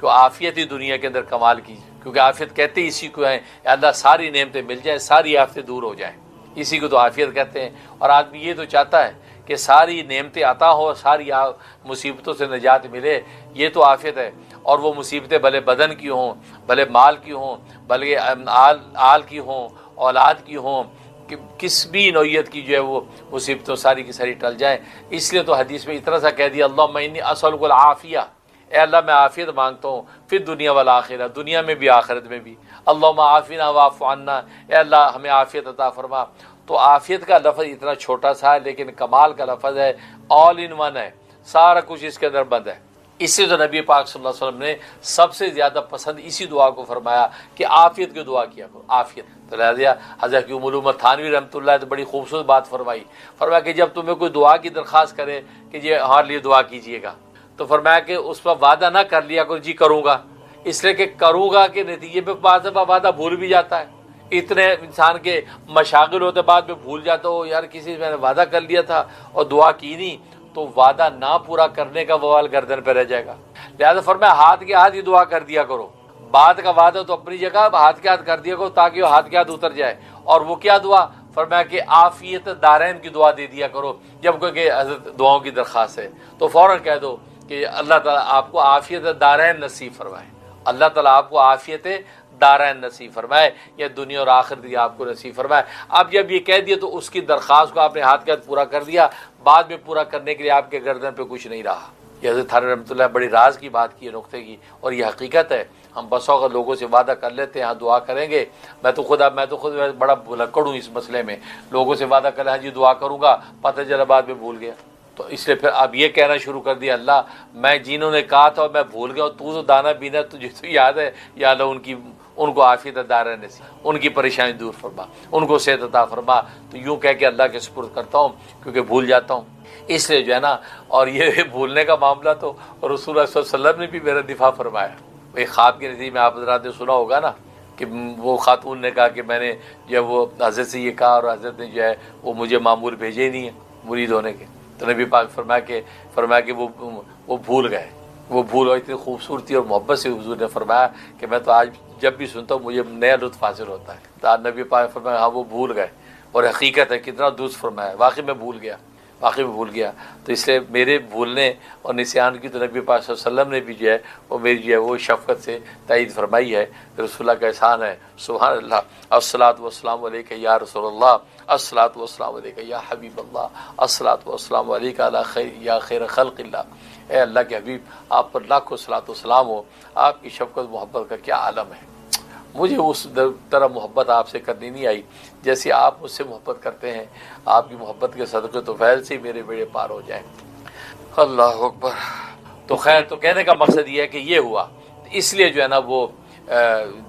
کہ عافیت ہی دنیا کے اندر کمال کیجیے، کیونکہ عافیت کہتے ہی اسی کو ہیں، اللہ ساری نعمتیں مل جائیں، ساری آفتیں دور ہو جائیں، اسی کو تو عافیت کہتے ہیں۔ اور آدمی یہ تو چاہتا ہے کہ ساری نعمتیں عطا ہو، ساری مصیبتوں سے نجات ملے، یہ تو عافیت ہے۔ اور وہ مصیبتیں بھلے بدن کی ہوں، بھلے مال کی ہوں، بھلے آل کی ہوں، اولاد کی ہوں، کہ کس بھی نوعیت کی جو ہے وہ مصیبتوں ساری کی ساری ٹل جائیں۔ اس لیے تو حدیث میں اتنا سا کہہ دیا، اللہم انی اسألک العافیہ، اے اللہ میں عافیت مانگتا ہوں، فی الدنیا والآخرہ، دنیا میں بھی آخرت میں بھی۔ اللہم عافنا واعف عنا، اے اللہ ہمیں عافیت عطا فرما۔ تو عافیت کا لفظ اتنا چھوٹا سا ہے، لیکن کمال کا لفظ ہے، آل ان ون ہے، سارا کچھ اس کے اندر بند ہے۔ اس سے تو نبی پاک صلی اللہ علیہ وسلم نے سب سے زیادہ پسند اسی دعا کو فرمایا کہ عافیت کی دعا کیا کرو، عافیت۔ تو لہذا حضرت کی علومت تھانوی رحمۃ اللہ نے بڑی خوبصورت بات فرمایا کہ جب تمہیں کوئی دعا کی درخواست کرے کہ یہ ہمارے لیے دعا کیجیے گا، تو فرمایا کہ اس پر وعدہ نہ کر لیا کرو جی کروں گا، اس لیے کہ کروں گا کے نتیجے پہ بعض دفعہ وعدہ بھول بھی جاتا ہے۔ اتنے انسان کے مشاغل ہوتے بعد میں بھول جاتا ہو، یار کسی سے میں نے وعدہ کر لیا تھا اور دعا کی نہیں، تو وعدہ نہ پورا کرنے کا بوال گردن پہ رہ جائے گا۔ لہذا فرمایا ہاتھ کے ہاتھ ہی دعا کر دیا کرو، بعد کا وعدہ تو اپنی جگہ ہاتھ کے ہاتھ کر دیا کرو تاکہ وہ ہاتھ کے ہاتھ اتر جائے۔ اور وہ کیا دعا فرمایا کہ عافیت دارین کی دعا دے دیا کرو، جب کوئی کہ حضرت دعاؤں کی درخواست ہے تو فوراً کہہ دو کہ اللہ تعالیٰ آپ کو عافیت دارین نصیب فرمائے، اللہ تعالیٰ آپ کو عافیت دارین نصیب فرمائے، یا دنیا اور آخرت بھی آپ کو نصیب فرمائے۔ اب جب یہ کہہ دیا تو اس کی درخواست کو آپ نے ہاتھ کے ہاتھ پورا کر دیا، بعد میں پورا کرنے کے لیے آپ کے گردن پہ کچھ نہیں رہا۔ یہ حضرت تھانوی رحمۃ اللہ بڑی راز کی بات کی ہے، نقطے کی، اور یہ حقیقت ہے۔ ہم بس اوقات لوگوں سے وعدہ کر لیتے ہیں ہاں دعا کریں گے، میں تو خود بڑا بھلکڑ ہوں اس مسئلے میں، لوگوں سے وعدہ کر ہاں جی دعا کروں گا، پتہ چلا بعد میں بھول گیا۔ تو اس لیے پھر اب یہ کہنا شروع کر دیا، اللہ میں جنہوں نے کہا تھا میں بھول گیا، تو تو دانا بینا تجھے تو یاد ہے، یا اللہ ان کو عافیت دارین نصیب، ان کی پریشانی دور فرما، ان کو صحت عطا فرما۔ تو یوں کہہ کے اللہ کے سپرد کرتا ہوں، کیونکہ بھول جاتا ہوں۔ اس لیے جو ہے نا، اور یہ بھولنے کا معاملہ تو رسول اللہ صلی اللہ علیہ وسلم نے بھی میرا دفاع فرمایا۔ ایک خواب کے نتیجے میں آپ حضرات نے سنا ہوگا نا کہ وہ خاتون نے کہا کہ میں نے جب وہ حضرت سے یہ کہا، اور حضرت نے جو ہے وہ مجھے معمول بھیجے ہی نہیں ہے مرید ہونے کے، تو نبی پاک فرمایا کہ وہ بھول گئے، وہ بھول، اور اتنی خوبصورتی اور محبت سے حضور نے فرمایا کہ میں تو آج جب بھی سنتا ہوں مجھے نیا لطف حاصل ہوتا ہے۔ تو آج نبی پاک فرمایا ہاں وہ بھول گئے، اور حقیقت ہے کتنا درست فرمایا، واقعی میں بھول گیا، واقعی میں بھول گیا۔ تو اس لیے میرے بھولنے اور نسیان کی تو نبی پاک صلی اللہ علیہ وسلم نے بھی جو ہے وہ میری جو ہے وہ شفقت سے تائید فرمائی ہے۔ رسول اللہ کا احسان ہے، سبحان اللہ۔ الصلاۃ والسلام علیک یا رسول اللہ، الصلاۃ والسلام علیک یا حبیب اللہ، الصلاۃ والسلام علیک یا خیر خلق اللہ۔ اے اللہ کے حبیب، آپ پر لاکھوں صلاۃ و سلام ہو، آپ کی شفقت محبت کا کیا عالم ہے۔ مجھے اس طرح محبت آپ سے کرنی نہیں آئی جیسے آپ مجھ سے محبت کرتے ہیں، آپ کی محبت کے صدقے تو فیل سے میرے بیڑے پار ہو جائیں۔ اللہ اکبر۔ تو خیر، تو کہنے کا مقصد یہ ہے کہ یہ ہوا، اس لیے جو ہے نا وہ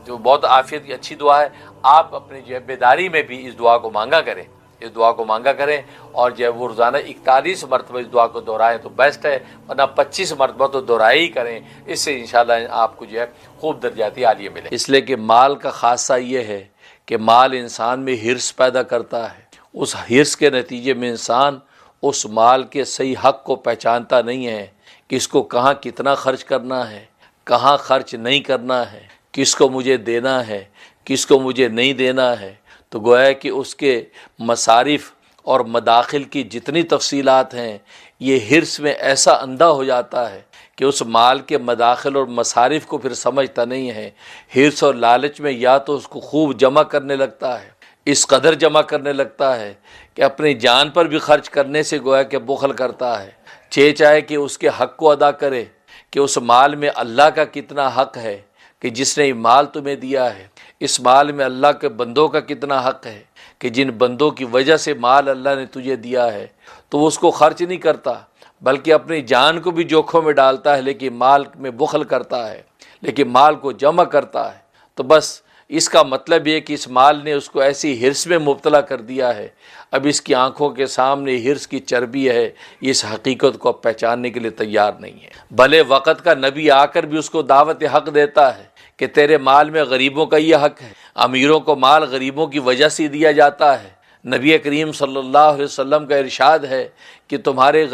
جو بہت عافیت کی اچھی دعا ہے، آپ اپنی جو ہے بیداری میں بھی اس دعا کو مانگا کریں، اس دعا کو مانگا کریں، اور جو ہے وہ روزانہ 41 مرتبہ اس دعا کو دہرائیں تو بیسٹ ہے، ورنہ 25 مرتبہ تو دہرائی ہی کریں، اس سے انشاءاللہ آپ کو جو ہے خوب درجات عالیہ ملے۔ اس لیے کہ مال کا خاصہ یہ ہے کہ مال انسان میں حرص پیدا کرتا ہے، اس حرص کے نتیجے میں انسان اس مال کے صحیح حق کو پہچانتا نہیں ہے کہ اس کو کہاں کتنا خرچ کرنا ہے، کہاں خرچ نہیں کرنا ہے، کس کو مجھے دینا ہے، کس کو مجھے نہیں دینا ہے۔ تو گویا کہ اس کے مصارف اور مداخل کی جتنی تفصیلات ہیں، یہ حرص میں ایسا اندھا ہو جاتا ہے کہ اس مال کے مداخل اور مصارف کو پھر سمجھتا نہیں ہے۔ حرص اور لالچ میں یا تو اس کو خوب جمع کرنے لگتا ہے، اس قدر جمع کرنے لگتا ہے کہ اپنی جان پر بھی خرچ کرنے سے گویا کہ بخل کرتا ہے، چاہے کہ اس کے حق کو ادا کرے کہ اس مال میں اللہ کا کتنا حق ہے کہ جس نے یہ مال تمہیں دیا ہے، اس مال میں اللہ کے بندوں کا کتنا حق ہے کہ جن بندوں کی وجہ سے مال اللہ نے تجھے دیا ہے، تو وہ اس کو خرچ نہیں کرتا بلکہ اپنی جان کو بھی جوکھوں میں ڈالتا ہے، لیکن مال میں بخل کرتا ہے، لیکن مال کو جمع کرتا ہے۔ تو بس اس کا مطلب یہ کہ اس مال نے اس کو ایسی حرص میں مبتلا کر دیا ہے، اب اس کی آنکھوں کے سامنے حرص کی چربی ہے، یہ اس حقیقت کو اب پہچاننے کے لیے تیار نہیں ہے۔ بھلے وقت کا نبی آ کر بھی اس کو دعوت حق دیتا ہے کہ تیرے مال میں غریبوں کا یہ حق ہے، امیروں کو مال غریبوں کی وجہ سے دیا جاتا ہے۔ نبی کریم صلی اللہ علیہ وسلم کا ارشاد ہے کہ تمہارے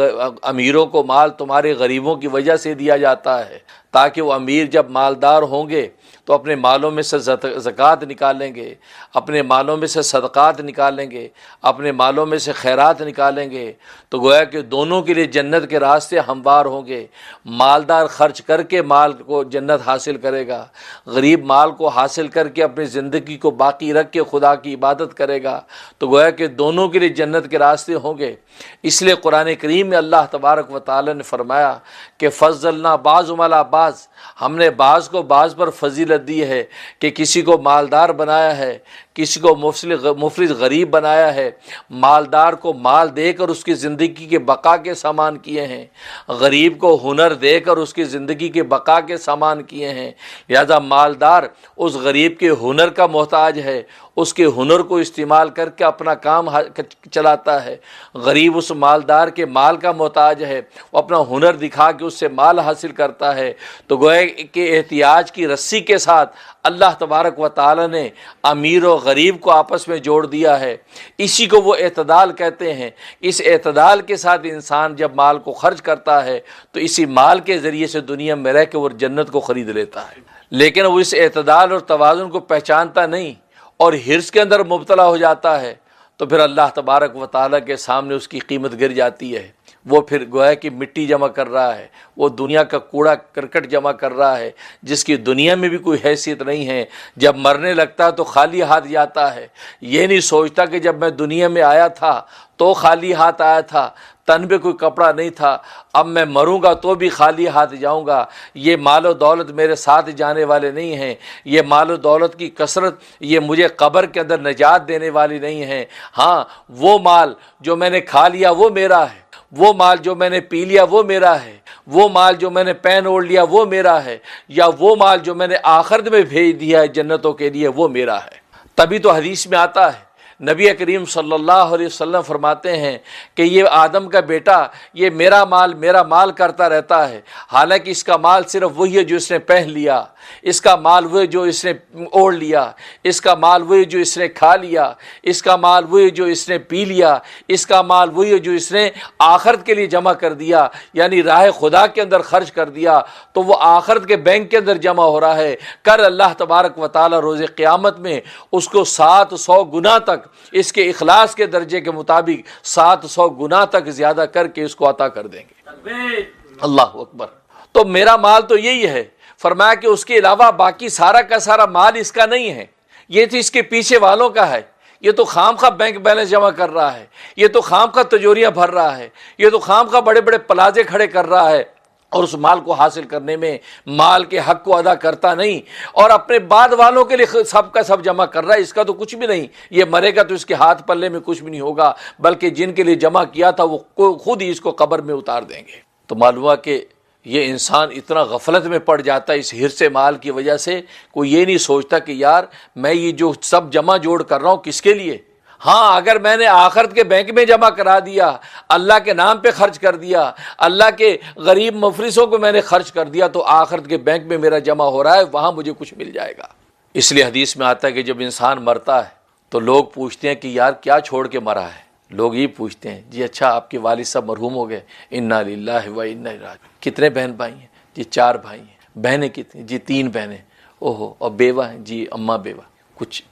امیروں کو مال تمہارے غریبوں کی وجہ سے دیا جاتا ہے تاکہ وہ امیر جب مالدار ہوں گے تو اپنے مالوں میں سے زکوٰۃ نکالیں گے، اپنے مالوں میں سے صدقات نکالیں گے، اپنے مالوں میں سے خیرات نکالیں گے، تو گویا کہ دونوں کے لیے جنت کے راستے ہموار ہوں گے۔ مالدار خرچ کر کے مال کو جنت حاصل کرے گا، غریب مال کو حاصل کر کے اپنی زندگی کو باقی رکھ کے خدا کی عبادت کرے گا، تو گویا کہ دونوں کے لیے جنت کے راستے ہوں گے۔ اس لیے قرآن کریم میں اللہ تبارک و تعالی نے فرمایا کہ فضلنا بعضهم علی بعض، ہم نے بعض کو بعض پر فضیلت دی ہے، کہ کسی کو مالدار بنایا ہے، کسی کو مفلس غریب بنایا ہے، مالدار کو مال دے کر اس کی زندگی کے بقا کے سامان کیے ہیں، غریب کو ہنر دے کر اس کی زندگی کے بقا کے سامان کیے ہیں۔ لہذا مالدار اس غریب کے ہنر کا محتاج ہے، اس کے ہنر کو استعمال کر کے اپنا کام چلاتا ہے، غریب اس مالدار کے مال کا محتاج ہے، وہ اپنا ہنر دکھا کے اس سے مال حاصل کرتا ہے۔ تو گویا کہ احتیاج کی رسی کے ساتھ اللہ تبارک و تعالی نے امیر و غریب کو آپس میں جوڑ دیا ہے، اسی کو وہ اعتدال کہتے ہیں۔ اس اعتدال کے ساتھ انسان جب مال کو خرچ کرتا ہے تو اسی مال کے ذریعے سے دنیا میں رہ کے وہ جنت کو خرید لیتا ہے، لیکن وہ اس اعتدال اور توازن کو پہچانتا نہیں اور حرص کے اندر مبتلا ہو جاتا ہے، تو پھر اللہ تبارک و تعالیٰ کے سامنے اس کی قیمت گر جاتی ہے۔ وہ پھر گویا کہ مٹی جمع کر رہا ہے، وہ دنیا کا کوڑا کرکٹ جمع کر رہا ہے، جس کی دنیا میں بھی کوئی حیثیت نہیں ہے۔ جب مرنے لگتا ہے تو خالی ہاتھ جاتا ہے، یہ نہیں سوچتا کہ جب میں دنیا میں آیا تھا تو خالی ہاتھ آیا تھا، تن پہ کوئی کپڑا نہیں تھا، اب میں مروں گا تو بھی خالی ہاتھ جاؤں گا۔ یہ مال و دولت میرے ساتھ جانے والے نہیں ہیں، یہ مال و دولت کی کثرت یہ مجھے قبر کے اندر نجات دینے والی نہیں ہے۔ ہاں، وہ مال جو میں نے کھا لیا وہ میرا ہے، وہ مال جو میں نے پی لیا وہ میرا ہے، وہ مال جو میں نے پہن اوڑھ لیا وہ میرا ہے، یا وہ مال جو میں نے آخرت میں بھیج دیا ہے جنتوں کے لیے وہ میرا ہے۔ تبھی تو حدیث میں آتا ہے، نبی کریم صلی اللہ علیہ وسلم فرماتے ہیں کہ یہ آدم کا بیٹا یہ میرا مال کرتا رہتا ہے، حالانکہ اس کا مال صرف وہی ہے جو اس نے پہن لیا، اس کا مال وہی جو اس نے اوڑھ لیا، اس کا مال وہی جو اس نے کھا لیا، اس کا مال وہی جو اس نے پی لیا، اس کا مال وہی جو اس نے آخرت کے لیے جمع کر دیا، یعنی راہ خدا کے اندر خرچ کر دیا، تو وہ آخرت کے بینک کے اندر جمع ہو رہا ہے۔ کر اللہ تبارک و تعالی روز قیامت میں اس کو 700 گنا تک اس کے اخلاص کے درجے کے مطابق 700 گنا تک زیادہ کر کے اس کو عطا کر دیں گے۔ اللہ اکبر۔ تو میرا مال تو یہی ہے، فرمایا کہ اس کے علاوہ باقی سارا کا سارا مال اس کا نہیں ہے، یہ تو اس کے پیچھے والوں کا ہے، یہ تو خام خواہ بینک بیلنس جمع کر رہا ہے، یہ تو خام خواہ تجوریاں بھر رہا ہے، یہ تو خام خواہ بڑے بڑے پلازے کھڑے کر رہا ہے، اور اس مال کو حاصل کرنے میں مال کے حق کو ادا کرتا نہیں، اور اپنے بعد والوں کے لیے سب کا سب جمع کر رہا ہے، اس کا تو کچھ بھی نہیں، یہ مرے گا تو اس کے ہاتھ پلے میں کچھ بھی نہیں ہوگا، بلکہ جن کے لیے جمع کیا تھا وہ خود ہی اس کو قبر میں اتار دیں گے۔ تو معلوم ہوا کہ یہ انسان اتنا غفلت میں پڑ جاتا ہے اس حرص مال کی وجہ سے، کوئی یہ نہیں سوچتا کہ یار میں یہ جو سب جمع جوڑ کر رہا ہوں کس کے لیے؟ ہاں، اگر میں نے آخرت کے بینک میں جمع کرا دیا، اللہ کے نام پہ خرچ کر دیا، اللہ کے غریب مفلسوں کو میں نے خرچ کر دیا، تو آخرت کے بینک میں میرا جمع ہو رہا ہے، وہاں مجھے کچھ مل جائے گا۔ اس لیے حدیث میں آتا ہے کہ جب انسان مرتا ہے تو لوگ پوچھتے ہیں کہ یار کیا چھوڑ کے مرا ہے؟ لوگ یہ پوچھتے ہیں جی اچھا آپ کے والد صاحب مرحوم ہو گئے، انا للہ و انا الیہ راجعون۔ کتنے بہن بھائی ہیں؟ جی 4 بھائی ہیں۔ بہنیں کتنی؟ جی 3 بہنیں۔ اوہو، اور بیوہ ہیں؟ جی اماں بیوہ۔ کچھ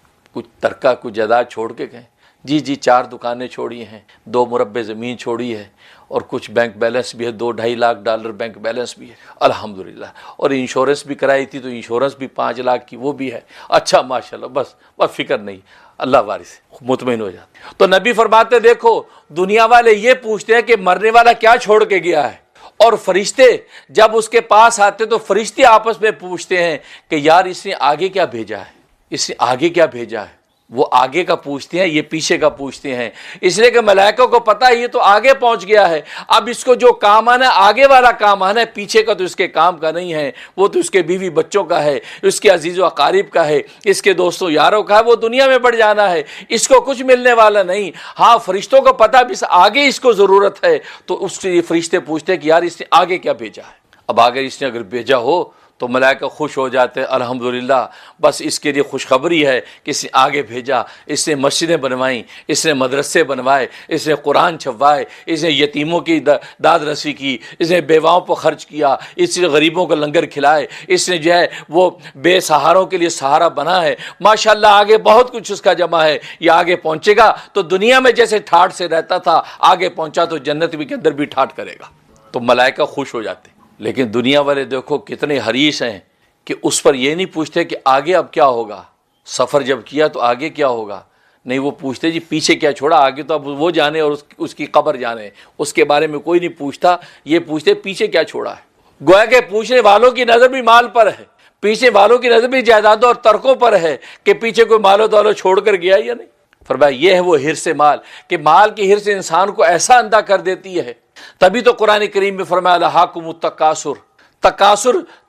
ترکہ کچھ جائیداد چھوڑ کے گئے؟ جی 4 دکانیں چھوڑی ہیں، 2 مربع زمین چھوڑی ہے، اور کچھ بینک بیلنس بھی ہے، $2.5 لاکھ بینک بیلنس بھی ہے، الحمدللہ، اور انشورنس بھی کرائی تھی تو انشورنس بھی 5 لاکھ کی وہ بھی ہے۔ اچھا ماشاءاللہ، بس فکر نہیں، اللہ وارث ہے، مطمئن ہو جاتے۔ تو نبی فرماتے دیکھو دنیا والے یہ پوچھتے ہیں کہ مرنے والا کیا چھوڑ کے گیا ہے، اور فرشتے جب اس کے پاس آتے تو فرشتے آپس میں پوچھتے ہیں کہ یار اس نے آگے کیا بھیجا ہے، اس نے آگے کیا بھیجا ہے۔ وہ آگے کا پوچھتے ہیں، یہ پیچھے کا پوچھتے ہیں، اس لیے کہ ملائکہ کو پتہ ہے یہ تو آگے پہنچ گیا ہے، اب اس کو جو کام آنا ہے آگے والا کام آنا ہے، پیچھے کا تو اس کے کام کا نہیں ہے، وہ تو اس کے بیوی بچوں کا ہے، اس کے عزیز و اقارب کا ہے، اس کے دوستوں یاروں کا ہے، وہ دنیا میں بڑھ جانا ہے، اس کو کچھ ملنے والا نہیں۔ ہاں فرشتوں کو پتہ بھی آگے اس کو ضرورت ہے، تو اس سے یہ فرشتے پوچھتے ہیں کہ یار اس نے آگے کیا بھیجا ہے۔ اب آگے اس نے اگر بھیجا ہو تو ملائکہ خوش ہو جاتے ہیں، الحمدللہ بس اس کے لیے خوشخبری ہے کہ اس نے آگے بھیجا، اس نے مسجدیں بنوائیں، اس نے مدرسے بنوائے، اس نے قرآن چھپوائے، اس نے یتیموں کی داد رسی کی، اس نے بیواؤں پر خرچ کیا، اس نے غریبوں کو لنگر کھلائے، اس نے جو ہے وہ بے سہاروں کے لیے سہارا بنا ہے، ماشاءاللہ آگے بہت کچھ اس کا جمع ہے۔ یہ آگے پہنچے گا تو دنیا میں جیسے ٹھاٹھ سے رہتا تھا، آگے پہنچا تو جنت بھی کے اندر بھی ٹھاٹھ کرے گا، تو ملائکہ خوش ہو جاتے۔ لیکن دنیا والے دیکھو کتنے حریص ہیں کہ اس پر یہ نہیں پوچھتے کہ آگے اب کیا ہوگا، سفر جب کیا تو آگے کیا ہوگا، نہیں وہ پوچھتے جی پیچھے کیا چھوڑا، آگے تو اب وہ جانے اور اس کی قبر جانے، اس کے بارے میں کوئی نہیں پوچھتا، یہ پوچھتے پیچھے کیا چھوڑا ہے۔ گویا کہ پوچھنے والوں کی نظر بھی مال پر ہے، پیچھے والوں کی نظر بھی جائیدادوں اور ترکوں پر ہے کہ پیچھے کوئی مال و دولت چھوڑ کر گیا یا نہیں۔ فرمایا یہ ہے وہ حرص مال، کہ مال کی حرص انسان کو ایسا اندھا کر دیتی ہے۔ تبھی تو قرآن کریم میں فرمایا الہاکم التکاثر،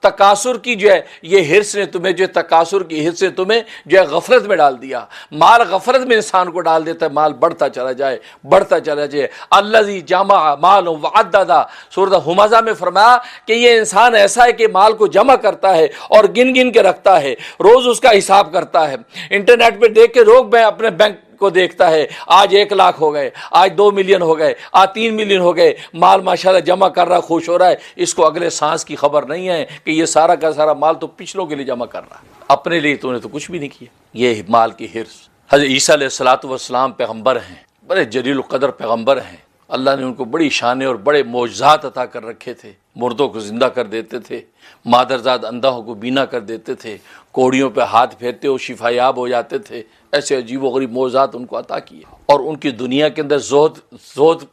تکاثر کی جو ہے یہ حرص نے تمہیں، جو تکاثر کی حرص نے تمہیں جو ہے غفلت میں ڈال دیا۔ مال غفلت میں انسان کو ڈال دیتا ہے، مال بڑھتا چلا جائے، بڑھتا چلا جائے۔ الذی جمع مال وعددا، سورۃ ہمزہ میں فرمایا کہ یہ انسان ایسا ہے کہ مال کو جمع کرتا ہے اور گن گن کے رکھتا ہے، روز اس کا حساب کرتا ہے۔ انٹرنیٹ پہ دیکھ کے روز میں اپنے بینک کو دیکھتا ہے، آج 1 لاکھ ہو گئے، آج 2 ملین ہو گئے، آج 3 ملین ہو گئے، مال ماشاءاللہ جمع کر رہا، خوش ہو رہا ہے۔ اس کو اگلے سانس کی خبر نہیں ہے کہ یہ سارا کا سارا مال تو پچھلوں کے لیے جمع کر رہا ہے، اپنے لیے تو نے تو کچھ بھی نہیں کیا۔ یہ مال کی حرص۔ حضرت عیسیٰ علیہ السلام پیغمبر ہیں، بڑے جلیل القدر پیغمبر ہیں، اللہ نے ان کو بڑی شانیں اور بڑے معجزات عطا کر رکھے تھے، مردوں کو زندہ کر دیتے تھے، مادرزاد اندھوں کو بینا کر دیتے تھے، کوڑیوں پہ ہاتھ پھیرتے وہ شفا یاب ہو جاتے تھے، ایسے عجیب و غریب معجزات ان کو عطا کیے۔ اور ان کی دنیا کے اندر زہد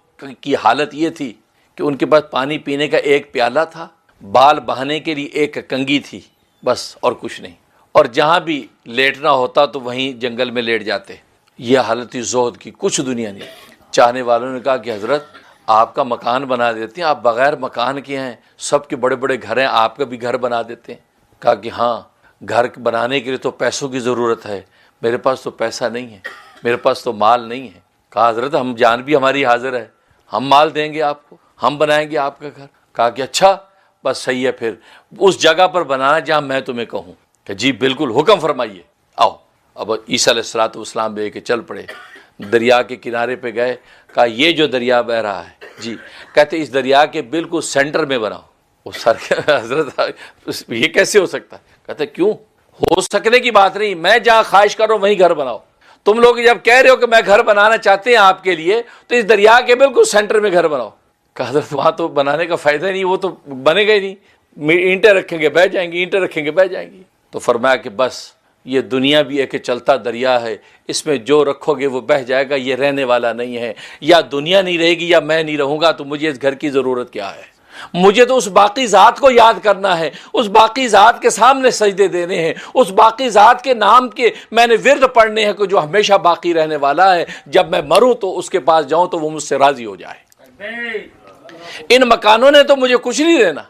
کی حالت یہ تھی کہ ان کے پاس پانی پینے کا ایک پیالہ تھا، بال بہانے کے لیے ایک کنگھی تھی، بس اور کچھ نہیں، اور جہاں بھی لیٹنا ہوتا تو وہیں جنگل میں لیٹ جاتے۔ یہ حالت تھی زہد کی، کچھ دنیا نہیں۔ چاہنے والوں نے کہا کہ حضرت آپ کا مکان بنا دیتے ہیں، آپ بغیر مکان کے ہیں، سب کے بڑے بڑے گھر ہیں، آپ کا بھی گھر بنا دیتے ہیں۔ کہا کہ ہاں گھر بنانے کے لیے تو پیسوں کی ضرورت ہے، میرے پاس تو پیسہ نہیں ہے، میرے پاس تو مال نہیں ہے۔ کہا حضرت ہم جان بھی ہماری حاضر ہے، ہم مال دیں گے آپ کو، ہم بنائیں گے آپ کا گھر۔ کہا کہ اچھا بس صحیح ہے، پھر اس جگہ پر بنانا جہاں میں تمہیں کہوں۔ کہ جی بالکل حکم فرمائیے، آؤ۔ اب عیسیٰ علیہ السلام لے کے چل پڑے، دریا کے کنارے پہ گئے، کہا یہ جو دریا بہ رہا ہے جی، کہتے اس دریا کے بالکل سینٹر میں بناؤ۔ وہ سر حضرت یہ کیسے ہو سکتا ہے؟ کہتے کیوں؟ ہو سکنے کی بات نہیں، میں جہاں خواہش کر رہا ہوں وہیں گھر بناؤ۔ تم لوگ جب کہہ رہے ہو کہ میں گھر بنانا چاہتے ہیں آپ کے لیے تو اس دریا کے بالکل سینٹر میں گھر بناؤ۔ کہا حضرت وہاں تو بنانے کا فائدہ نہیں، وہ تو بنے گا ہی نہیں، اینٹیں رکھیں گے بہ جائیں گی، اینٹیں رکھیں گے بہ جائیں گی۔ تو فرمایا کہ بس یہ دنیا بھی ایک چلتا دریا ہے، اس میں جو رکھو گے وہ بہ جائے گا، یہ رہنے والا نہیں ہے۔ یا دنیا نہیں رہے گی یا میں نہیں رہوں گا، تو مجھے اس گھر کی ضرورت کیا ہے؟ مجھے تو اس باقی ذات کو یاد کرنا ہے، اس باقی ذات کے سامنے سجدے دینے ہیں، اس باقی ذات کے نام کے میں نے ورد پڑھنے ہیں کہ جو ہمیشہ باقی رہنے والا ہے۔ جب میں مروں تو اس کے پاس جاؤں تو وہ مجھ سے راضی ہو جائے۔ ان مکانوں نے تو مجھے کچھ نہیں دینا،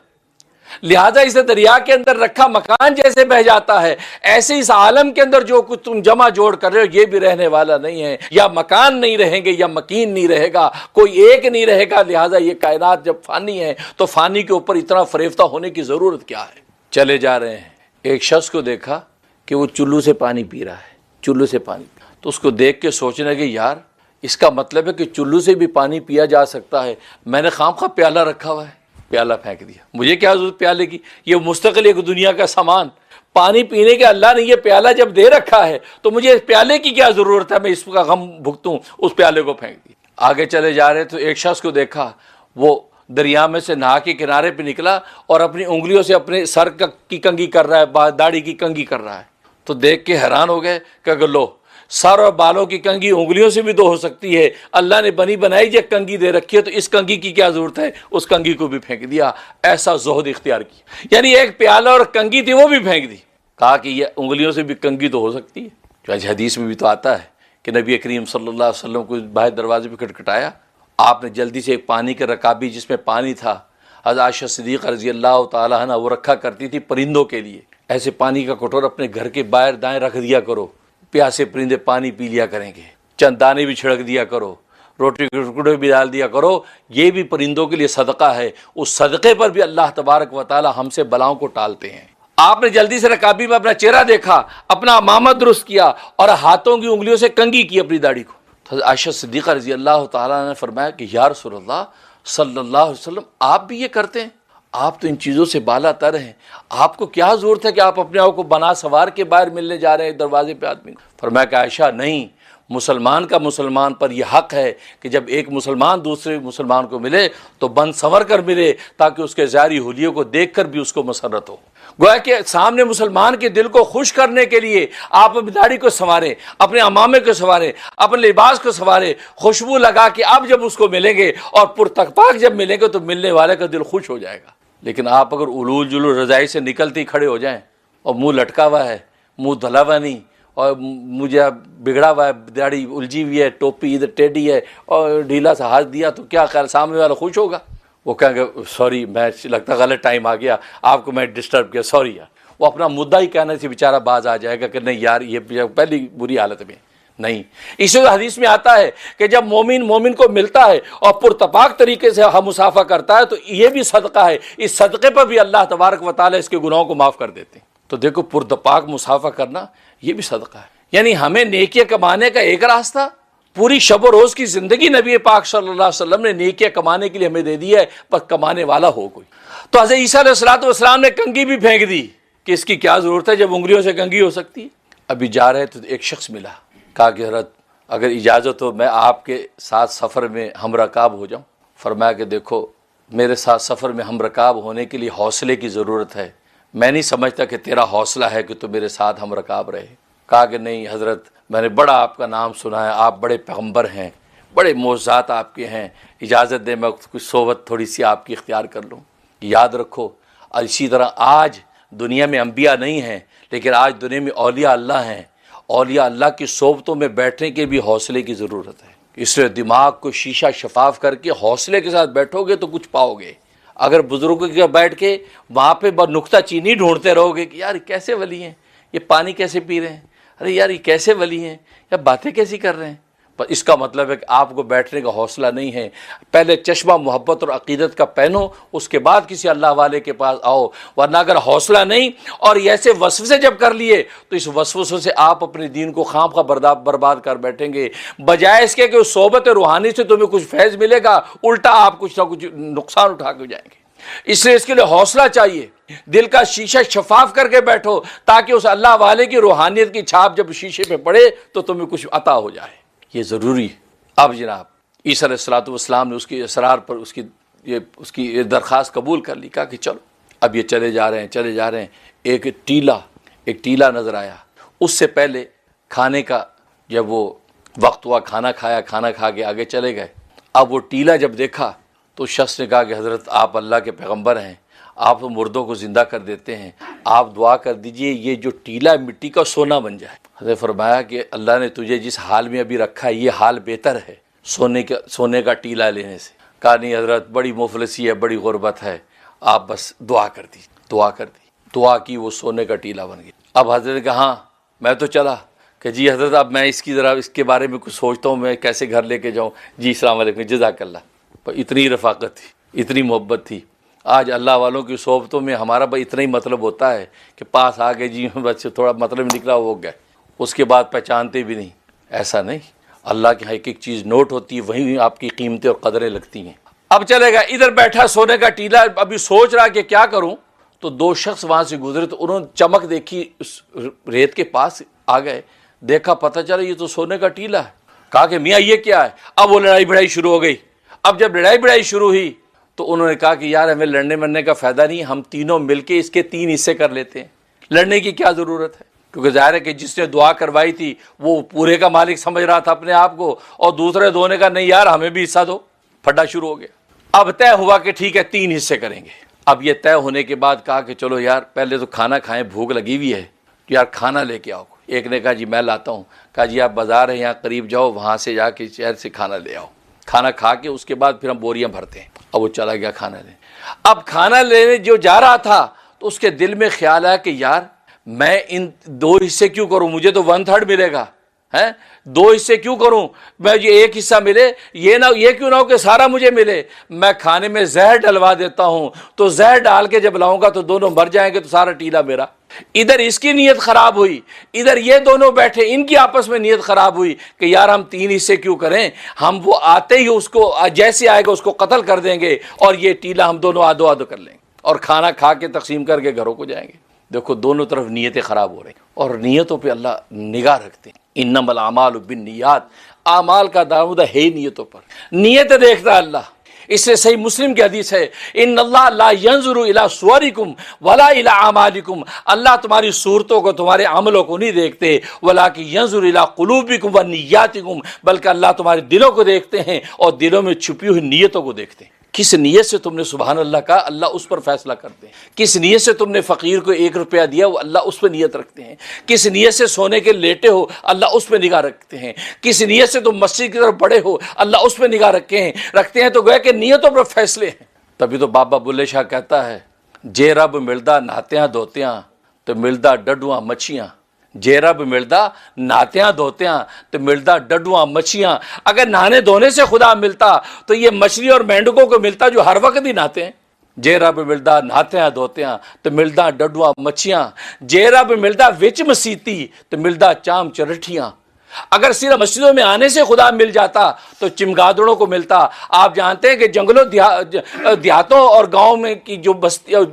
لہذا اسے دریا کے اندر رکھا مکان جیسے بہ جاتا ہے، ایسے اس عالم کے اندر جو کچھ تم جمع جوڑ کر رہے ہو یہ بھی رہنے والا نہیں ہے، یا مکان نہیں رہیں گے یا مکین نہیں رہے گا، کوئی ایک نہیں رہے گا۔ لہذا یہ کائنات جب فانی ہے تو فانی کے اوپر اتنا فریفتہ ہونے کی ضرورت کیا ہے؟ چلے جا رہے ہیں، ایک شخص کو دیکھا کہ وہ چلو سے پانی پی رہا ہے، چلو سے پانی، تو اس کو دیکھ کے سوچنے لگے یار اس کا مطلب ہے کہ چلو سے بھی پانی پیا جا سکتا ہے، میں نے خواہ پیالہ رکھا ہوا ہے، پیالہ پھینک دیا، مجھے کیا ضرورت پیالے کی، یہ مستقل ایک دنیا کا سامان، پانی پینے کے اللہ نے یہ پیالہ جب دے رکھا ہے تو مجھے اس پیالے کی کیا ضرورت ہے، میں اس کا غم بھگتوں، اس پیالے کو پھینک دیا۔ آگے چلے جا رہے تو ایک شخص کو دیکھا وہ دریا میں سے نہا کے کنارے پہ نکلا اور اپنی انگلیوں سے اپنے سر کی کنگھی کر رہا ہے، داڑھی کی کنگھی کر رہا ہے، تو دیکھ کے حیران ہو گئے کہ لو سر اور بالوں کی کنگھی انگلیوں سے بھی تو ہو سکتی ہے، اللہ نے بنائی جو کنگھی دے رکھی ہے تو اس کنگھی کی کیا ضرورت ہے، اس کنگھی کو بھی پھینک دیا، ایسا زہد اختیار کیا، یعنی ایک پیالہ اور کنگھی تھی وہ بھی پھینک دی، کہا کہ یہ انگلیوں سے بھی کنگھی تو ہو سکتی ہے۔ جو حدیث میں بھی تو آتا ہے کہ نبی کریم صلی اللہ علیہ وسلم کو باہر دروازے پہ کھٹکھٹایا، آپ نے جلدی سے ایک پانی کا رکابی جس میں پانی تھا، حضرت عائشہ صدیقہ رضی اللہ تعالیٰ عنہ وہ رکھا کرتی تھی پرندوں کے لیے، ایسے پانی کا کٹور اپنے گھر کے باہر دائیں رکھ دیا کرو، پیاسے پرندے پانی پی لیا کریں گے، چند دانے بھی چھڑک دیا کرو، روٹی کے ٹکڑے بھی ڈال دیا کرو، یہ بھی پرندوں کے لیے صدقہ ہے، اس صدقے پر بھی اللہ تبارک و تعالی ہم سے بلاؤں کو ٹالتے ہیں۔ آپ نے جلدی سے رکابی میں اپنا چہرہ دیکھا، اپنا امامہ درست کیا اور ہاتھوں کی انگلیوں سے کنگھی کی اپنی داڑھی کو. تو عائشہ صدیقہ رضی اللہ تعالیٰ نے فرمایا کہ یا رسول اللہ صلی اللہ علیہ وسلم آپ بھی یہ کرتے ہیں؟ آپ تو ان چیزوں سے بالا تر ہیں، آپ کو کیا ضرورت ہے کہ آپ اپنے آپ کو بنا سوار کے باہر ملنے جا رہے ہیں دروازے پہ آدمی کو؟ فرمایا کہ عائشہ نہیں، مسلمان کا مسلمان پر یہ حق ہے کہ جب ایک مسلمان دوسرے مسلمان کو ملے تو بن سنور کر ملے تاکہ اس کے ظاہری حلیوں کو دیکھ کر بھی اس کو مسرت ہو. گویا کہ سامنے مسلمان کے دل کو خوش کرنے کے لیے آپ اپنی داڑھی کو سنواریں، اپنے امامے کو سنواریں، اپنے لباس کو سنواریں، خوشبو لگا کے آپ جب اس کو ملیں گے اور پرتکپاک جب ملیں گے تو ملنے والے کا دل خوش ہو جائے گا. لیکن آپ اگر الول جلول رضائی سے نکلتے ہی کھڑے ہو جائیں اور منہ لٹکا ہوا ہے، منہ دھلا ہوا نہیں، اور مجھے بگڑا ہوا ہے، داڑھی الجھی ہوئی ہے، ٹوپی ادھر ٹیڑھی ہے اور ڈھیلا سا ہاتھ دیا، تو کیا خیال سامنے والا خوش ہوگا؟ وہ کہیں گے سوری میں لگتا غلط ٹائم آ گیا، آپ کو میں ڈسٹرب کیا، سوری یار. وہ اپنا مدعا ہی کہنے سے بیچارہ باز آ جائے گا کہ نہیں یار یہ پہلی بری حالت میں نہیں. اسی حدیث میں آتا ہے کہ جب مومن کو ملتا ہے اور پرتپاک طریقے سے ہم مسافہ کرتا ہے تو یہ بھی صدقہ ہے، اس صدقے پر بھی اللہ تبارک و تعالیٰ اس کے گناہوں کو معاف کر دیتے ہیں. تو دیکھو پرتپاک مسافہ کرنا یہ بھی صدقہ ہے. یعنی ہمیں نیکیاں کمانے کا ایک راستہ، پوری شب و روز کی زندگی نبی پاک صلی اللہ علیہ وسلم نے نیکیاں کمانے کے لیے ہمیں دے دی ہے، پر کمانے والا ہو کوئی. تو حضرت عیسیٰ علیہ الصلوۃ والسلام نے کنگھی بھی پھینک دی کہ اس کی کیا ضرورت ہے جب انگلیوں سے کنگھی ہو سکتی ہے. ابھی جا رہے تو ایک شخص ملا، کہا کہ حضرت اگر اجازت ہو میں آپ کے ساتھ سفر میں ہم رکاب ہو جاؤں. فرمایا کہ دیکھو میرے ساتھ سفر میں ہم رکاب ہونے کے لیے حوصلے کی ضرورت ہے، میں نہیں سمجھتا کہ تیرا حوصلہ ہے کہ تو میرے ساتھ ہم رکاب رہے. کہا کہ نہیں حضرت میں نے بڑا آپ کا نام سنا ہے، آپ بڑے پیغمبر ہیں، بڑے معجزات آپ کے ہیں، اجازت دیں میں کچھ صحبت تھوڑی سی آپ کی اختیار کر لوں. یاد رکھو اسی طرح آج دنیا میں انبیاء نہیں ہیں لیکن آج دنیا میں اولیاء اللہ ہیں. اولیاء اللہ کی صحبتوں میں بیٹھنے کے بھی حوصلے کی ضرورت ہے. اس لیے دماغ کو شیشہ شفاف کر کے حوصلے کے ساتھ بیٹھو گے تو کچھ پاؤ گے. اگر بزرگوں کے بیٹھ کے وہاں پہ نکتہ چینی ڈھونڈتے رہو گے کہ یار کیسے ولی ہیں، یہ پانی کیسے پی رہے ہیں، ارے یار یہ کیسے ولی ہیں، یا باتیں کیسی کر رہے ہیں، اس کا مطلب ہے کہ آپ کو بیٹھنے کا حوصلہ نہیں ہے. پہلے چشمہ محبت اور عقیدت کا پہنو، اس کے بعد کسی اللہ والے کے پاس آؤ. ورنہ اگر حوصلہ نہیں اور ایسے وسوسے جب کر لیے تو اس وسوسوں سے آپ اپنے دین کو خواہ برباد کر بیٹھیں گے، بجائے اس کے کہ اس صحبت روحانی سے تمہیں کچھ فیض ملے گا، الٹا آپ کچھ نہ کچھ نقصان اٹھا کے جائیں گے. اس لیے اس کے لیے حوصلہ چاہیے. دل کا شیشہ شفاف کر کے بیٹھو تاکہ اس اللہ والے کی روحانیت کی چھاپ جب شیشے پہ پڑے تو تمہیں کچھ عطا ہو جائے. یہ ضروری ہے. اب جناب عیسیٰ علیہ الصلوۃ والسلام نے اس کے اصرار پر اس کی یہ درخواست قبول کر لی. کہا کہ چلو اب یہ چلے جا رہے ہیں. ایک ٹیلا نظر آیا. اس سے پہلے کھانے کا جب وہ وقت ہوا کھانا کھایا، کھانا کھا کے آگے چلے گئے. اب وہ ٹیلا جب دیکھا تو شخص نے کہا کہ حضرت آپ اللہ کے پیغمبر ہیں، آپ مردوں کو زندہ کر دیتے ہیں، آپ دعا کر دیجئے یہ جو ٹیلا مٹی کا سونا بن جائے. حضرت فرمایا کہ اللہ نے تجھے جس حال میں ابھی رکھا ہے یہ حال بہتر ہے سونے کا ٹیلا لینے سے. کہا نہیں حضرت بڑی مفلسی ہے، بڑی غربت ہے، آپ بس دعا کر دی. دعا کی، وہ سونے کا ٹیلا بن گیا. اب حضرت نے کہا ہاں میں تو چلا کہ جی حضرت اب میں اس کے بارے میں کچھ سوچتا ہوں، میں کیسے گھر لے کے جاؤں. جی السلام علیکم، جزاک اللہ. پر اتنی رفاقت تھی، اتنی محبت تھی. آج اللہ والوں کی صحبتوں میں ہمارا بھائی اتنا ہی مطلب ہوتا ہے کہ پاس آ گئے جی بچے تھوڑا مطلب نکلا وہ گئے، اس کے بعد پہچانتے بھی نہیں. ایسا نہیں، اللہ کی ایک چیز نوٹ ہوتی ہے، وہیں آپ کی قیمتیں اور قدریں لگتی ہیں. اب چلے گا ادھر بیٹھا سونے کا ٹیلا، ابھی سوچ رہا کہ کیا کروں تو دو شخص وہاں سے گزرے تو انہوں نے چمک دیکھی، اس ریت کے پاس آ گئے، دیکھا پتہ چلا یہ تو سونے کا ٹیلا ہے. کہا کہ میاں یہ کیا ہے؟ اب وہ لڑائی بڑائی شروع ہو گئی. اب جب لڑائی بڑائی شروع ہوئی تو انہوں نے کہا کہ یار ہمیں لڑنے مرنے کا فائدہ نہیں، ہم تینوں مل کے اس کے 3 حصے کر لیتے ہیں. لڑنے کی کیا ضرورت ہے؟ کیونکہ ظاہر ہے کہ جس نے دعا کروائی تھی وہ پورے کا مالک سمجھ رہا تھا اپنے آپ کو، اور دوسرے دو نے کہا نہیں یار ہمیں بھی حصہ دو. پھڈا شروع ہو گیا. اب طے ہوا کہ ٹھیک ہے 3 حصے کریں گے. اب یہ طے ہونے کے بعد کہا کہ چلو یار پہلے تو کھانا کھائیں، بھوک لگی ہوئی ہے، تو یار کھانا لے کے آؤ. ایک نے کہا جی میں لاتا ہوں. کہا جی آپ بازار ہے یہاں قریب جاؤ، وہاں سے جا کے شہر سے کھانا لے آؤ. کھانا کھا کے اس کے بعد پھر ہم بوریاں بھرتے ہیں. اب وہ چلا گیا کھانا لینے. اب کھانا لینے جو جا رہا تھا تو اس کے دل میں خیال آیا کہ یار میں ان 2 حصے کیوں کروں، مجھے تو 1/3 ملے گا. ہیں؟ دو حصے کیوں کروں؟ میں یہ ایک حصہ ملے، یہ کیوں نہ ہو کہ سارا مجھے ملے؟ میں کھانے میں زہر ڈلوا دیتا ہوں، تو زہر ڈال کے جب لاؤں گا تو دونوں مر جائیں گے، تو سارا ٹیلا میرا۔ ادھر اس کی نیت خراب ہوئی، ادھر یہ دونوں بیٹھے، ان کی آپس میں نیت خراب ہوئی کہ یار ہم 3 حصے کیوں کریں، ہم وہ آتے ہی اس کو جیسے آئے گا اس کو قتل کر دیں گے، اور یہ ٹیلا ہم دونوں آدھو آدھو کر لیں گے اور کھانا کھا کے تقسیم کر کے گھروں کو جائیں گے۔ دیکھو دونوں طرف نیتیں خراب ہو رہی ہیں، اور نیتوں پہ اللہ نگاہ رکھتے ہیں۔ انما الاعمال بالنیات، اعمال کا دارمدار ہے نیتوں پر، نیت دیکھتا اللہ۔ اس سے صحیح مسلم کی حدیث ہے، ان اللہ لا ينظر الى صورکم ولا الى اعمالکم، اللہ تمہاری صورتوں کو تمہارے عملوں کو نہیں دیکھتے، ولکن ينظر الى قلوبکم ونیاتکم، بلکہ اللہ تمہارے دلوں کو دیکھتے ہیں اور دلوں میں چھپی ہوئی نیتوں کو دیکھتے ہیں۔ کس نیت سے تم نے سبحان اللہ کہا، اللہ اس پر فیصلہ کرتے ہیں۔ کس نیت سے تم نے فقیر کو 1 روپیہ دیا، وہ اللہ اس پہ نیت رکھتے ہیں۔ کس نیت سے سونے کے لیٹے ہو، اللہ اس پہ نگاہ رکھتے ہیں۔ کس نیت سے تم مسجد کی طرف بڑھے ہو، اللہ اس پہ نگاہ رکھتے ہیں۔ تو گویا کہ نیتوں پر فیصلے ہیں۔ تبھی تو بابا بلے شاہ کہتا ہے، جے رب ملدا نہاتیاں دھوتیاں تو ملدا ڈڈواں مچھیاں، جے رب ملدا نہاتیاں دھوتیاں تو ملدا ڈڈواں مچھیاں۔ اگر نہانے دھونے سے خدا ملتا تو یہ مچھلی اور مینڈکوں کو ملتا جو ہر وقت ہی نہاتے ہیں۔ جے رب ملدا نہاتیاں دھوتیاں تو ملدا ڈڈواں مچھیاں، جے رب ملدا وچ مسیتی تو ملدا چام چرٹھیاں۔ اگر صرف مسجدوں میں آنے سے خدا مل جاتا تو چمگادڑوں کو ملتا۔ آپ جانتے ہیں کہ جنگلوں دیہاتوں اور گاؤں میں کی جو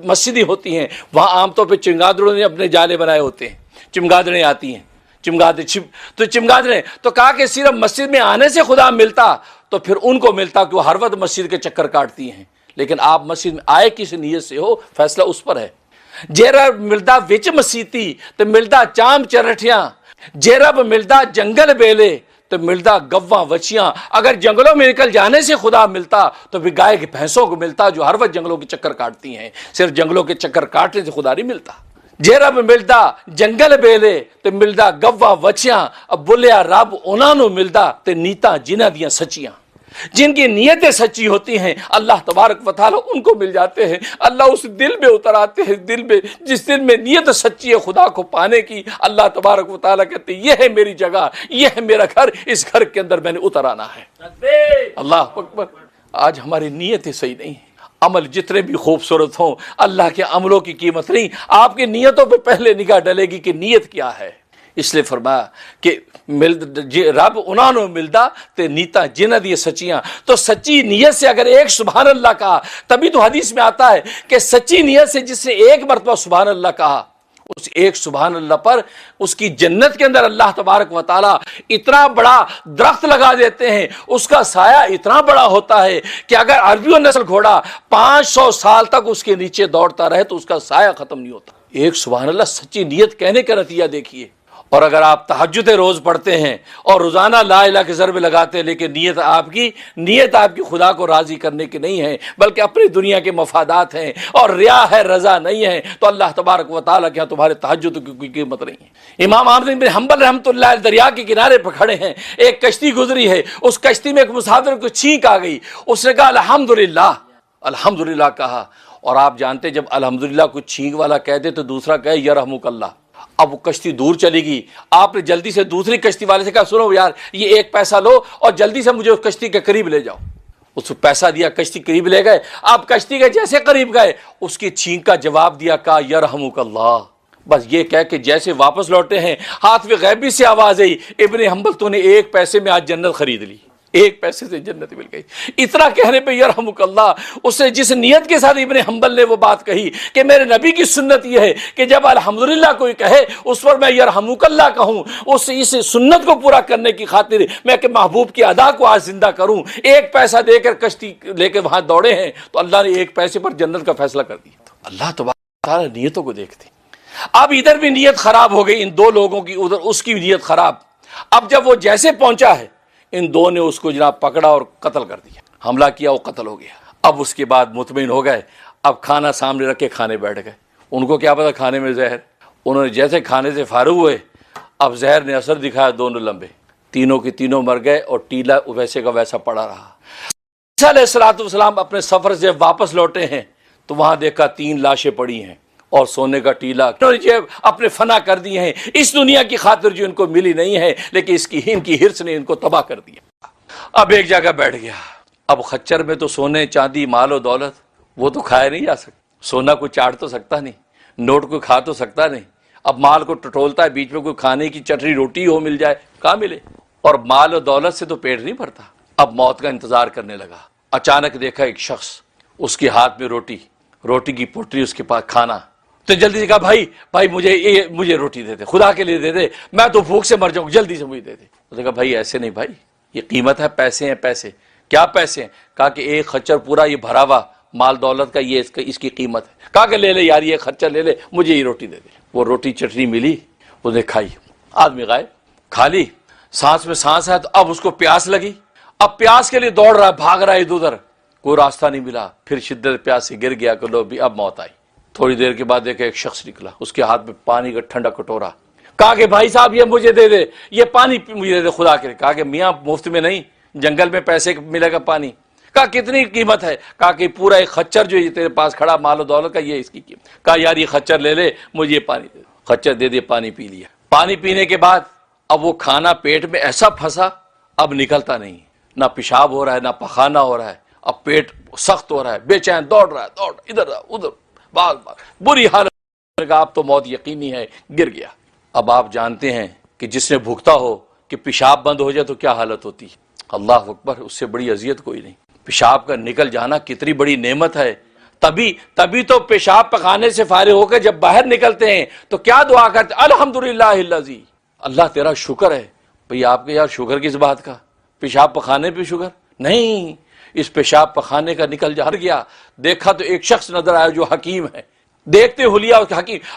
مسجدیں ہوتی ہیں، وہاں عام طور پہ چمگادڑوں نے اپنے جالے بنائے ہوتے ہیں، چمگادڑیں آتی ہیں، چمگادڑیں تو کہا کہ صرف مسجد میں آنے سے خدا ملتا تو پھر ان کو ملتا کہ وہ ہر وقت مسجد کے چکر کاٹتی ہیں، لیکن آپ مسجد میں آئے کس نیت سے ہو، فیصلہ اس پر ہے۔ جے رب ملدا وچ مسیتی تو ملدا چام چرٹھیاں، جے رب ملدا جنگل بیلے تو ملدا گواں وچیاں۔ اگر جنگلوں میں نکل جانے سے خدا ملتا تو پھر گائے کی بھینسوں کو ملتا جو ہر وقت جنگلوں کے چکر کاٹتی ہیں۔ صرف جنگلوں کے چکر کاٹنے سے خدا نہیں ملتا۔ جے رب ملدا جنگل بیلے تو ملدا گواں وچیاں، اب بولیا رب انہاں نو ملدا تے نیتاں جنہاں دیاں سچیاں۔ جن کی نیتیں سچی ہوتی ہیں اللہ تبارک و تعالیٰ ان کو مل جاتے ہیں۔ اللہ اس دل میں اتر آتے ہیں، دل میں جس دل میں نیت سچی ہے خدا کو پانے کی، اللہ تبارک و تعالیٰ کہتے ہیں یہ ہے میری جگہ، یہ ہے میرا گھر، اس گھر کے اندر میں نے اتر آنا ہے۔ اللہ اکبر۔ آج ہماری نیتیں صحیح نہیں ہیں۔ عمل جتنے بھی خوبصورت ہوں، اللہ کے عملوں کی قیمت نہیں، آپ کی نیتوں پہ پہلے نگاہ ڈلے گی کہ نیت کیا ہے۔ اس لیے فرمایا کہ رب انہاں نو ملدا تے نیتا جنہ دی سچیاں۔ تو سچی نیت سے اگر ایک سبحان اللہ کہا، تبھی تو حدیث میں آتا ہے کہ سچی نیت سے جس نے ایک مرتبہ سبحان اللہ کہا، اس ایک سبحان اللہ پر اس کی جنت کے اندر اللہ تبارک و تعالیٰ اتنا بڑا درخت لگا دیتے ہیں، اس کا سایہ اتنا بڑا ہوتا ہے کہ اگر عربی نسل گھوڑا 500 سال تک اس کے نیچے دوڑتا رہے تو اس کا سایہ ختم نہیں ہوتا۔ ایک سبحان اللہ سچی نیت کہنے کا نتیجہ دیکھیے۔ اور اگر آپ تہجد روز پڑھتے ہیں اور روزانہ لا الہ کے ضرب لگاتے ہیں، لیکن نیت آپ کی خدا کو راضی کرنے کی نہیں ہے بلکہ اپنی دنیا کے مفادات ہیں اور ریا ہے، رضا نہیں ہے، تو اللہ تبارک و تعالیٰ کے ہاں تمہارے تہجد کی کوئی قیمت نہیں ہے۔ امام احمد بن حنبل رحمۃ اللہ علیہ دریا کے کنارے پر کھڑے ہیں، ایک کشتی گزری ہے، اس کشتی میں ایک مسافر کو چھینک آ گئی، اس نے کہا الحمدللہ، الحمدللہ کہا۔ اور آپ جانتے جب الحمدللہ کو چھینک والا کہہ دے تو دوسرا کہے یرحمک اللہ۔ اب وہ کشتی دور چلے گی، آپ نے جلدی سے دوسری کشتی والے سے کہا سنو یار یہ 1 پیسہ لو اور جلدی سے مجھے اس کشتی کے قریب لے جاؤ۔ اس کو پیسہ دیا، کشتی قریب لے گئے۔ آپ کشتی کے جیسے قریب گئے اس کی چھینک کا جواب دیا، کہا یرحمک اللہ۔ بس یہ کہہ کے جیسے واپس لوٹے ہیں ہاتھ میں غیبی سے آواز آئی، ابن حنبل تو نے 1 پیسے میں آج جنت خرید لی، 1 پیسے سے جنت مل گئی۔ اتنا کہنے پہ یرحمک اللہ، اس نے جس نیت کے ساتھ ابن حنبل نے وہ بات کہی کہ میرے نبی کی سنت یہ ہے کہ جب الحمدللہ کوئی کہے اس پر میں یرحمک اللہ کہوں، اس سنت کو پورا کرنے کی خاطر میں کہ محبوب کی ادا کو آج زندہ کروں۔ 1 پیسہ دے کر کشتی لے کے وہاں دوڑے ہیں تو اللہ نے 1 پیسے پر جنت کا فیصلہ کر دیا۔ اللہ تبارک تعالیٰ نیتوں کو دیکھتے۔ اب ادھر بھی نیت خراب ہو گئی ان 2 لوگوں کی، ادھر اس کی نیت خراب۔ اب جب وہ جیسے پہنچا ہے ان 2 نے اس کو جناب پکڑا اور قتل کر دیا، حملہ کیا، وہ قتل ہو گیا۔ اب اس کے بعد مطمئن ہو گئے، اب کھانا سامنے رکھ کے کھانے بیٹھ گئے۔ ان کو کیا پتا کھانے میں زہر، انہوں نے جیسے کھانے سے فارغ ہوئے اب زہر نے اثر دکھایا، دونوں لمبے، تینوں کی تینوں مر گئے اور ٹیلا ویسے کا ویسا پڑا رہا۔ عیسیٰ علیہ السلام اپنے سفر سے واپس لوٹے ہیں تو وہاں دیکھا 3 لاشیں پڑی ہیں، اور سونے کا ٹیلا جو اپنے فنا کر دیے ہیں اس دنیا کی خاطر جو ان کو ملی نہیں ہے، لیکن ان کی ہرس نے ان کو تباہ کر دیا۔ اب ایک جگہ بیٹھ گیا۔ اب خچر میں تو سونے چاندی مال و دولت وہ تو کھایا نہیں جا سکتا، سونا کوئی چاٹ تو سکتا نہیں، نوٹ کوئی کھا تو سکتا نہیں۔ اب مال کو ٹٹولتا ہے، بیچ میں کوئی کھانے کی چٹری روٹی ہو مل جائے کہاں ملے، اور مال و دولت سے تو پیٹ نہیں بھرتا۔ اب موت کا انتظار کرنے لگا۔ اچانک دیکھا ایک شخص، اس کے ہاتھ میں روٹی کی پوٹلی، اس کے پاس کھانا، تو جلدی سے کہا بھائی مجھے روٹی دے دے، خدا کے لیے دے دے، میں تو بھوک سے مر جاؤں، جلدی سے مجھے دے دے۔ اس نے کہا بھائی ایسے نہیں بھائی، یہ قیمت ہے، پیسے ہیں پیسے۔ کیا پیسے ہیں؟ کہا کہ ایک خچر پورا یہ بھرا ہوا مال دولت کا، یہ اس کی قیمت ہے۔ کہا کہ لے لے یار، یہ خچر لے لے، مجھے یہ روٹی دے دے۔ وہ روٹی چٹنی ملی، اس نے کھائی، آدمی غائب، کھا لی، سانس میں سانس ہے۔ تو اب اس کو پیاس لگی، اب پیاس کے لیے دوڑ رہا ہے، بھاگ رہا ہے ادھر ادھر، کوئی راستہ نہیں ملا، پھر شدت پیاس سے گر گیا کہ لو بھی اب موت آئی۔ تھوڑی دیر کے بعد دیکھا ایک شخص نکلا، اس کے ہاتھ میں پانی کا ٹھنڈا کٹورا۔ کہا کہ بھائی صاحب یہ مجھے دے دے، یہ پانی مجھے دے دے خدا کے لیے۔ کہا کہ میاں مفت میں نہیں، جنگل میں پیسے ملے گا پانی۔ کہا کتنی قیمت ہے؟ کہا کہ پورا ایک خچر جو یہ تیرے پاس کھڑا مال و دولت کا، یہ اس کی قیمت۔ کہا یار یہ خچر لے لے، مجھے یہ پانی دے دے۔ خچر دے دے، پانی پی لیا۔ پانی پینے کے بعد اب وہ کھانا پیٹ میں ایسا پھنسا، اب نکلتا نہیں، نہ پیشاب ہو رہا ہے نہ پخانا ہو رہا ہے، اب پیٹ سخت ہو رہا ہے، بے چین دوڑ رہا ہے، ادھر ادھر باغ بری حالت۔ اب تو موت یقینی ہے، گر گیا۔ اب آپ جانتے ہیں کہ جس نے بھوکتا ہو کہ پیشاب بند ہو جائے تو کیا حالت ہوتی ہے۔ اللہ اکبر، اس سے بڑی اذیت کوئی نہیں۔ پیشاب کا نکل جانا کتنی بڑی نعمت ہے۔ تبھی تو پیشاب پخانے سے فارغ ہو کے جب باہر نکلتے ہیں تو کیا دعا کرتے؟ الحمدللہ الذی، اللہ تیرا شکر ہے۔ بھئی آپ کے یار شکر کس بات کا؟ پیشاب پخانے پہ شکر نہیں، اس پیشاب پخانے کا نکل جا گیا۔ دیکھا تو ایک شخص نظر آیا جو حکیم ہے، دیکھتے ہولیا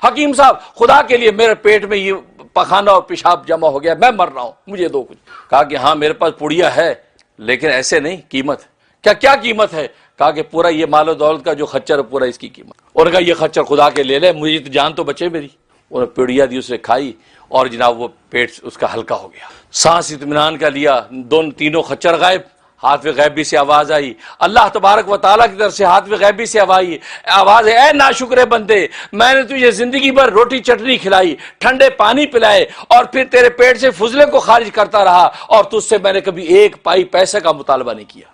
حکیم صاحب خدا کے لیے میرے پیٹ میں یہ پخانا اور پیشاب جمع ہو گیا، میں مر رہا ہوں، مجھے دو کچھ۔ کہا کہ ہاں میرے پاس پڑیا ہے، لیکن ایسے نہیں، قیمت کیا قیمت ہے؟ کہا کہ پورا یہ مال و دولت کا جو خچر ہے پورا اس کی قیمت۔ اور کہا یہ خچر خدا کے لے لے، مجھے تو جان تو بچے میری۔ انہوں نے پیڑیا دی، اسے کھائی، اور جناب وہ پیٹ اس کا ہلکا ہو گیا۔ سانس اطمینان کا لیا، تینوں خچر غائب۔ ہاتھ میں غیبی سے آواز آئی، اللہ تبارک و تعالیٰ کی طرف سے ہاتھ میں غیبی سے آواز ہے، اے ناشکرے بندے، میں نے تجھے زندگی بھر روٹی چٹنی کھلائی، ٹھنڈے پانی پلائے، اور پھر تیرے پیٹ سے فضلے کو خارج کرتا رہا، اور تجھ سے میں نے کبھی ایک پائی پیسے کا مطالبہ نہیں کیا،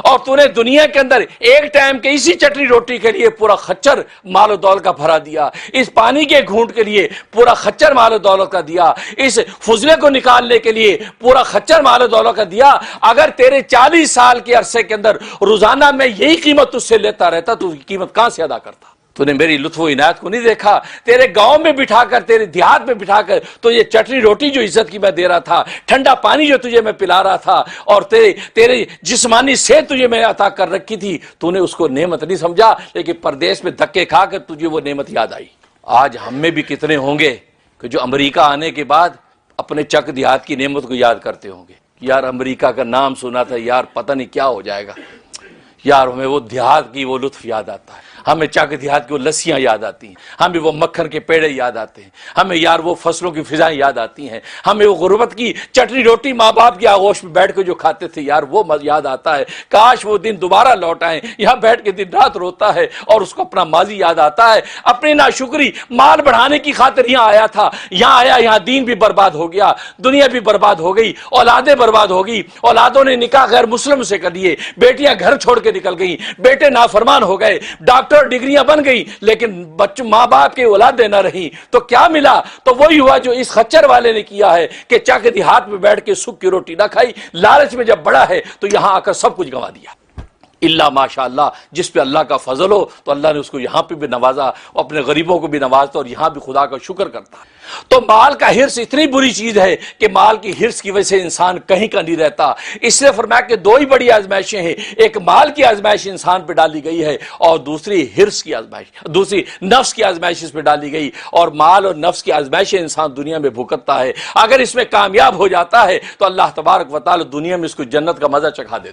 اور تو نے دنیا کے اندر ایک ٹائم کے اسی چٹنی روٹی کے لیے پورا خچر مال و دولت کا بھرا دیا، اس پانی کے گھونٹ کے لیے پورا خچر مال و دولت کا دیا، اس فضلے کو نکالنے کے لیے پورا خچر مال و دولت کا دیا۔ اگر تیرے 40 سال کے عرصے کے اندر روزانہ میں یہی قیمت تجھ سے لیتا رہتا تو قیمت کہاں سے ادا کرتا؟ تو نے میری لطف و عنایت کو نہیں دیکھا؟ تیرے گاؤں میں بٹھا کر، تیرے دیہات میں بٹھا کر تو یہ چٹنی روٹی جو عزت کی میں دے رہا تھا، ٹھنڈا پانی جو تجھے میں پلا رہا تھا، اور تیرے جسمانی صحت تجھے میں عطا کر رکھی تھی، تو نے اس کو نعمت نہیں سمجھا، لیکن پردیس میں دھکے کھا کر تجھے وہ نعمت یاد آئی۔ آج ہم میں بھی کتنے ہوں گے کہ جو امریکہ آنے کے بعد اپنے چک دیہات کی نعمت کو یاد کرتے ہوں گے، یار امریکہ کا نام سنا تھا، یار پتہ نہیں کیا ہو جائے گا، یار ہمیں وہ دیہات کی وہ لطف یاد آتا ہے، ہمیں چاک دیہات کی وہ لسیاں یاد آتی ہیں، ہمیں وہ مکھن کے پیڑے یاد آتے ہیں، ہمیں یار وہ فصلوں کی فضائیں یاد آتی ہیں، ہمیں وہ غربت کی چٹنی روٹی ماں باپ کی آغوش میں بیٹھ کے جو کھاتے تھے، یار وہ یاد آتا ہے۔ کاش وہ دن دوبارہ لوٹ آئیں، یہاں بیٹھ کے دن رات روتا ہے اور اس کو اپنا ماضی یاد آتا ہے۔ اپنی ناشکری مال بڑھانے کی خاطر یہاں آیا تھا، یہاں آیا، یہاں دین بھی برباد ہو گیا، دنیا بھی برباد ہو گئی، اولادیں برباد ہو گئی، اولادوں نے نکاح غیر مسلم سے کر دیے، بیٹیاں گھر چھوڑ کے نکل گئی، بیٹے نافرمان ہو گئے، ڈاکٹر ڈگریاں بن گئی، لیکن بچوں ماں باپ کے اولادیں نہ رہیں، تو کیا ملا؟ تو وہی ہوا جو اس خچر والے نے کیا ہے کہ چاک دیہات میں بیٹھ کے سکھ کی روٹی نہ کھائی، لالچ میں جب بڑا ہے تو یہاں آ کر سب کچھ گنوا دیا۔ اللہ ماشاء اللہ، جس پہ اللہ کا فضل ہو تو اللہ نے اس کو یہاں پہ بھی نوازا، اپنے غریبوں کو بھی نوازتا اور یہاں بھی خدا کا شکر کرتا ہے۔ تو مال کا ہرس اتنی بری چیز ہے کہ مال کی ہرس کی وجہ سے انسان کہیں کا نہیں رہتا۔ اس لیے فرمایا کہ دو ہی بڑی آزمائشیں ہیں، ایک مال کی آزمائش انسان پہ ڈالی گئی ہے، اور دوسری ہرس کی آزمائش، دوسری نفس کی آزمائش اس پہ ڈالی گئی، اور مال اور نفس کی آزمائشیں انسان دنیا میں بھگتتا ہے۔ اگر اس میں کامیاب ہو جاتا ہے تو اللہ تبارک و تعالی دنیا میں اس کو جنت کا مزہ چکھا دیتا ہے۔